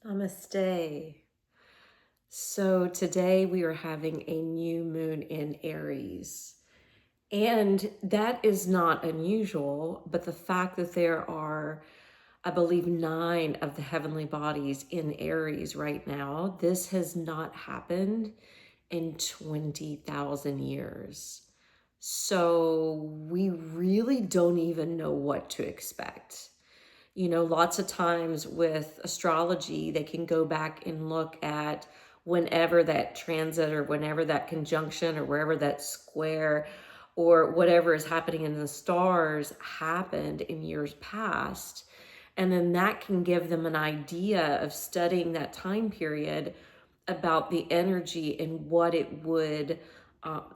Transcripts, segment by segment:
Namaste. So today we are having a new moon in Aries. And that is not unusual, but the fact that there are, I believe, 9 of the heavenly bodies in Aries right now, this has not happened in 20,000 years. So we really don't even know what to expect. Lots of times with astrology, they can go back and look at whenever that transit or whenever that conjunction or wherever that square or whatever is happening in the stars happened in years past. And then that can give them an idea of studying that time period about the energy and what it would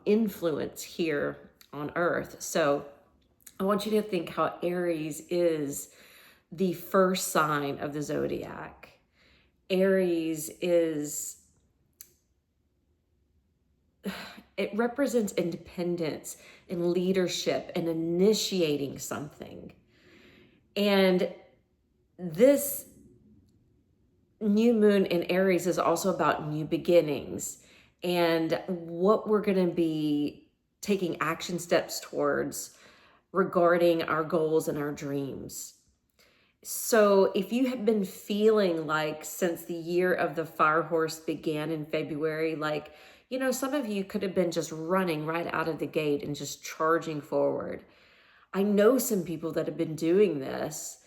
influence here on Earth. So I want you to think how Aries is the first sign of the zodiac. Aries is, it represents independence and leadership and initiating something. And this new moon in Aries is also about new beginnings and what we're going to be taking action steps towards regarding our goals and our dreams. So if you have been feeling like since the year of the fire horse began in February, like, some of you could have been just running right out of the gate and just charging forward. I know some people that have been doing this.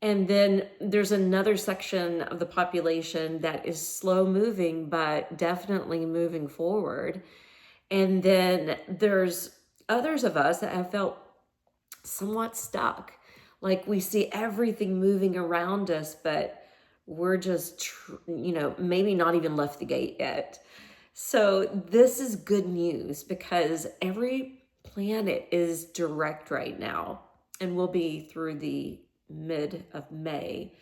And then there's another section of the population that is slow moving, but definitely moving forward. And then there's others of us that have felt somewhat stuck. Like we see everything moving around us, but we're just, maybe not even left the gate yet. So this is good news because every planet is direct right now and will be through the mid of May.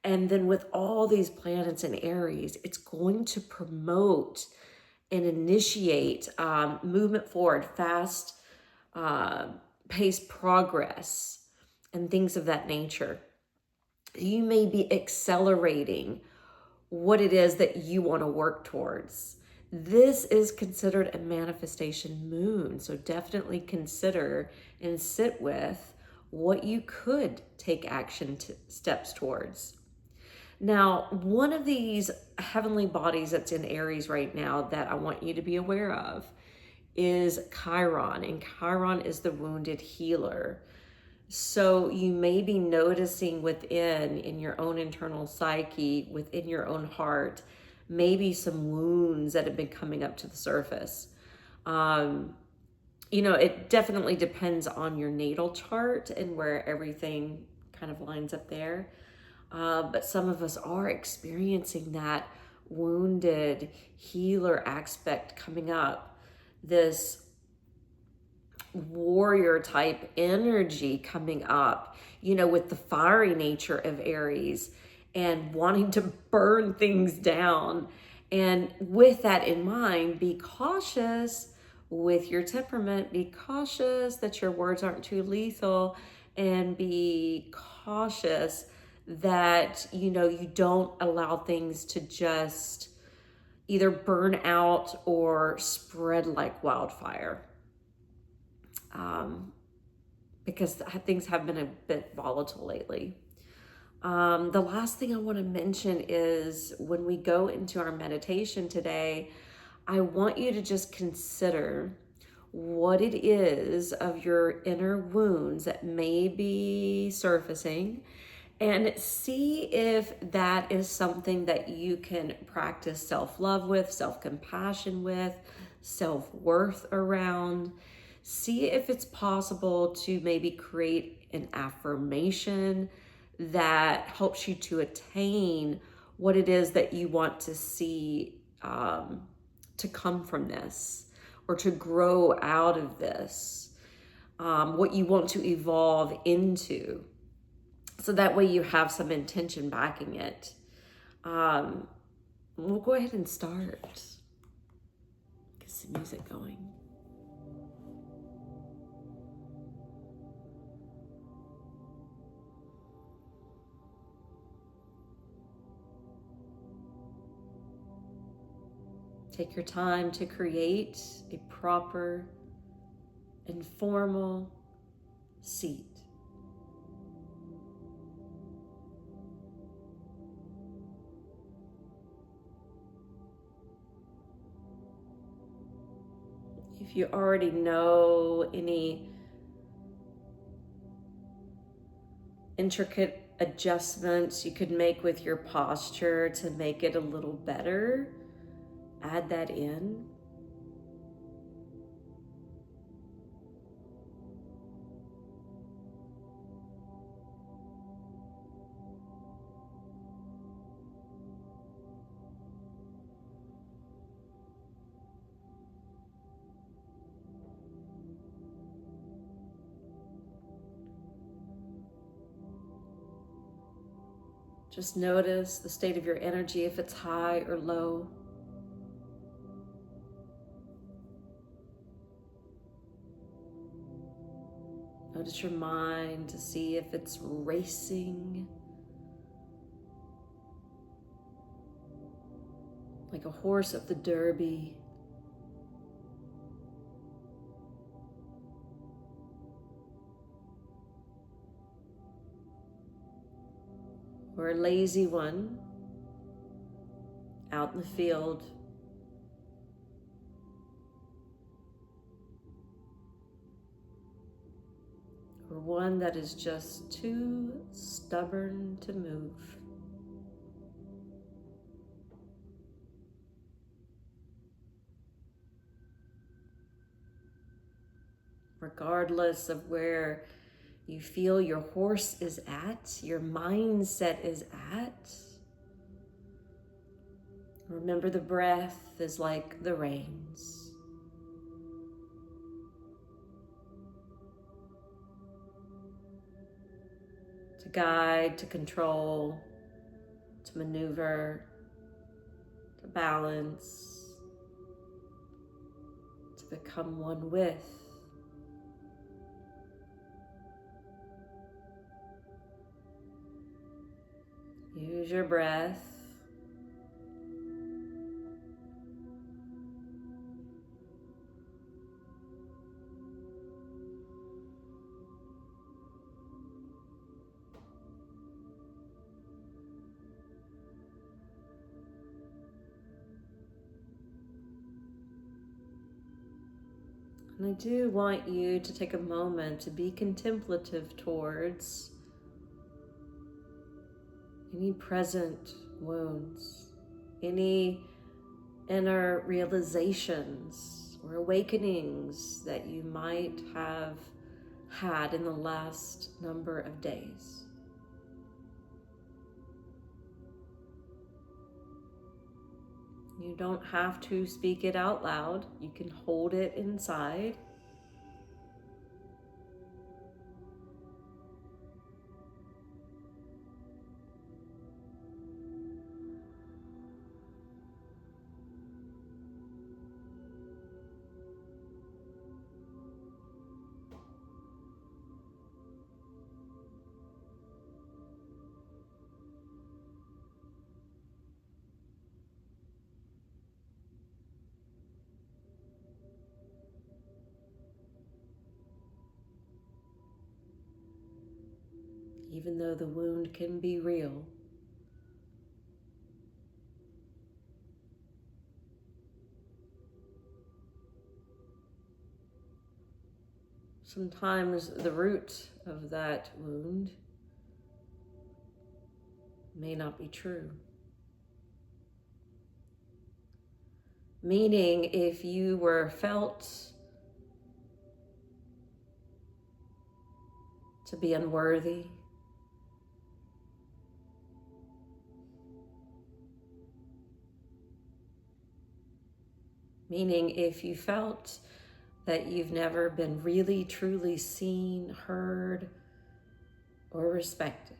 And then with all these planets in Aries, it's going to promote and initiate movement forward, fast paced progress, and things of that nature. You may be accelerating what it is that you want to work towards. This is considered a manifestation moon. So definitely consider and sit with what you could take steps towards. Now, one of these heavenly bodies that's in Aries right now that I want you to be aware of is Chiron, and Chiron is the wounded healer. So you may be noticing in your own internal psyche, within your own heart, maybe some wounds that have been coming up to the surface. It definitely depends on your natal chart and where everything kind of lines up there. But some of us are experiencing that wounded healer aspect coming up. This warrior type energy coming up, with the fiery nature of Aries and wanting to burn things down. And with that in mind, be cautious with your temperament. Be cautious that your words aren't too lethal, and be cautious that, you don't allow things to just either burn out or spread like wildfire. Because things have been a bit volatile lately. The last thing I want to mention is when we go into our meditation today, I want you to just consider what it is of your inner wounds that may be surfacing, and see if that is something that you can practice self-love with, self-compassion with, self-worth around. See if it's possible to maybe create an affirmation that helps you to attain what it is that you want to see to come from this, or to grow out of this, what you want to evolve into. So that way you have some intention backing it. We'll go ahead and start. Get some music going. Take your time to create a proper and formal seat. If you already know any intricate adjustments you could make with your posture to make it a little better, add that in. Just notice the state of your energy, if it's high or low. Notice your mind to see if it's racing like a horse of the Derby, or a lazy one out in the field. Or one that is just too stubborn to move. Regardless of where you feel your horse is at, your mindset is at, remember the breath is like the reins. To guide, to control, to maneuver, to balance, to become one with. Use your breath. And I do want you to take a moment to be contemplative towards any present wounds, any inner realizations or awakenings that you might have had in the last number of days. You don't have to speak it out loud. You can hold it inside. Even though the wound can be real. Sometimes the root of that wound may not be true. Meaning, if you were felt to be unworthy, meaning if you felt that you've never been really, truly seen, heard, or respected,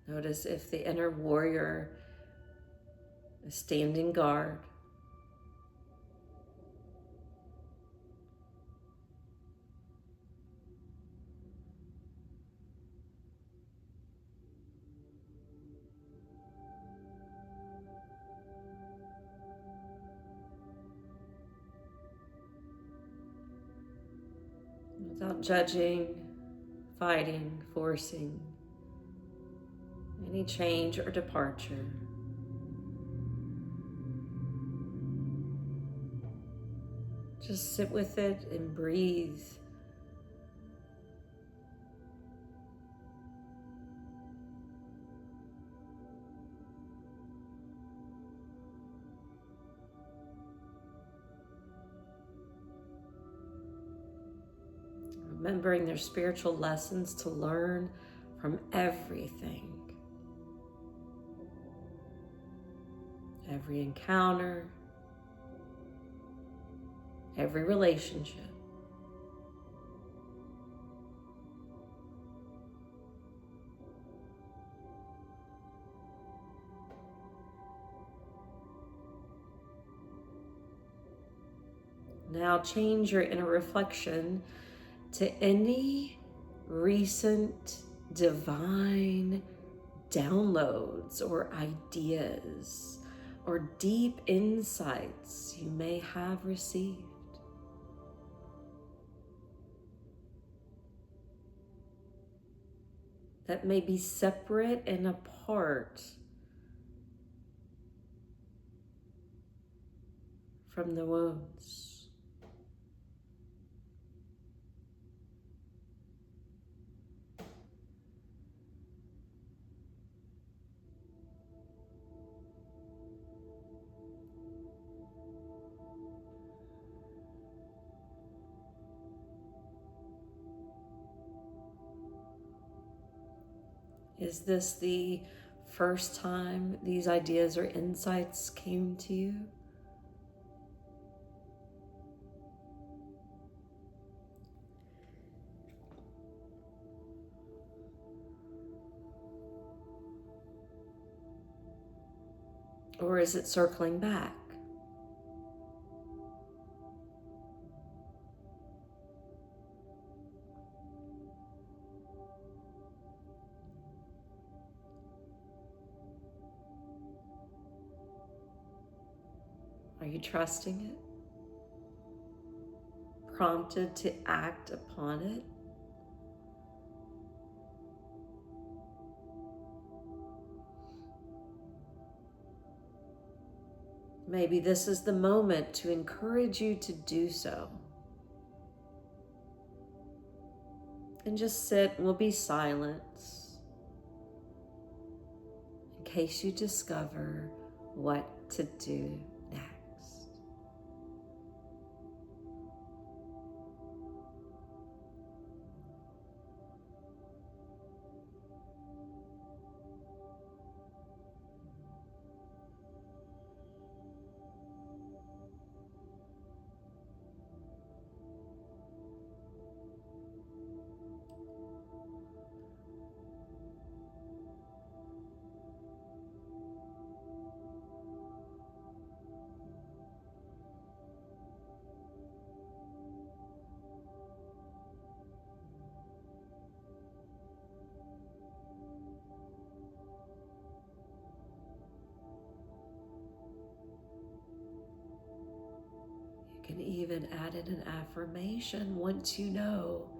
notice if the inner warrior a standing guard. Without judging, fighting, forcing any change or departure. Just sit with it and breathe. Remembering their spiritual lessons to learn from everything. Every encounter, every relationship. Now change your inner reflection to any recent divine downloads or ideas or deep insights you may have received. That may be separate and apart from the wounds. Is this the first time these ideas or insights came to you? Or is it circling back? Are you trusting it? Prompted to act upon it? Maybe this is the moment to encourage you to do so. And just sit and we'll be silent in case you discover what to do next. You can even add in an affirmation once you know,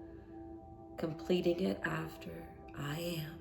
completing it after I am.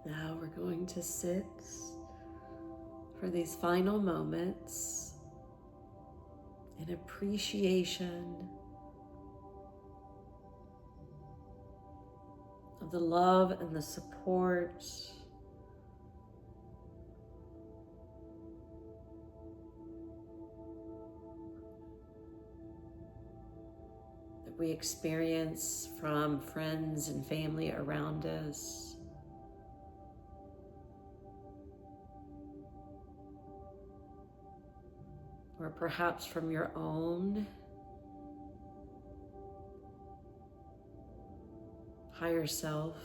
Now we're going to sit for these final moments in appreciation of the love and the support that we experience from friends and family around us. Or perhaps from your own higher self.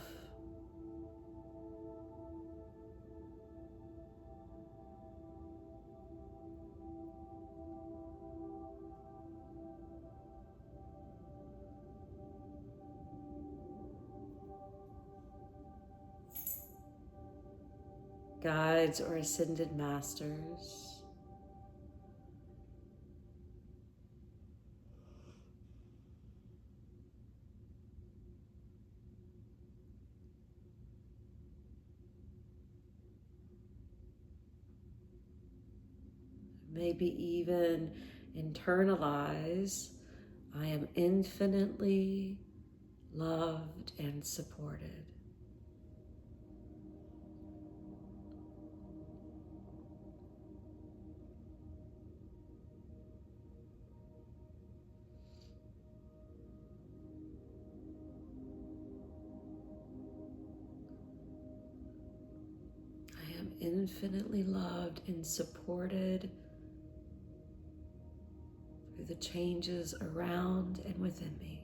Guides or ascended masters. Maybe even internalize, I am infinitely loved and supported. I am infinitely loved and supported through the changes around and within me.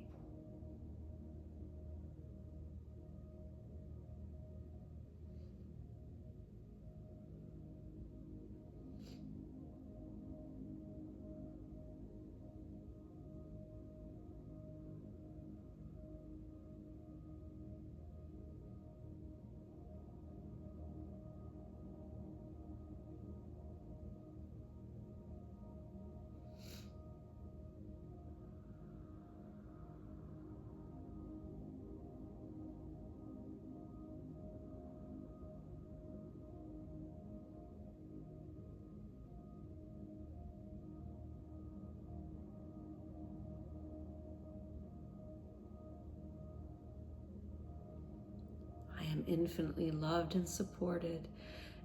I am infinitely loved and supported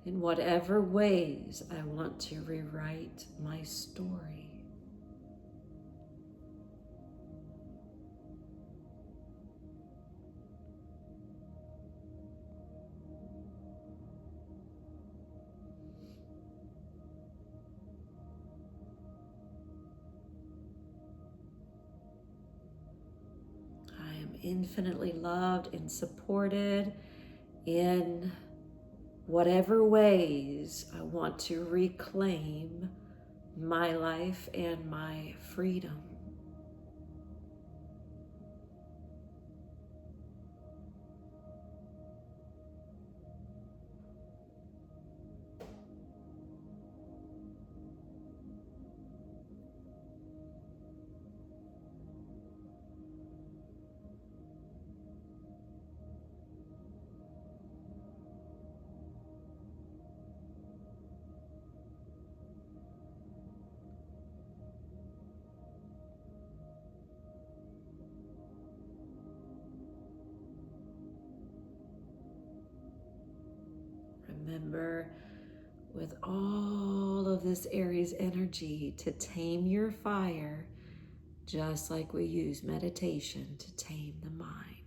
in whatever ways I want to rewrite my story. I am infinitely loved and supported in whatever ways I want to reclaim my life and my freedom. Remember, with all of this Aries energy, to tame your fire, just like we use meditation to tame the mind.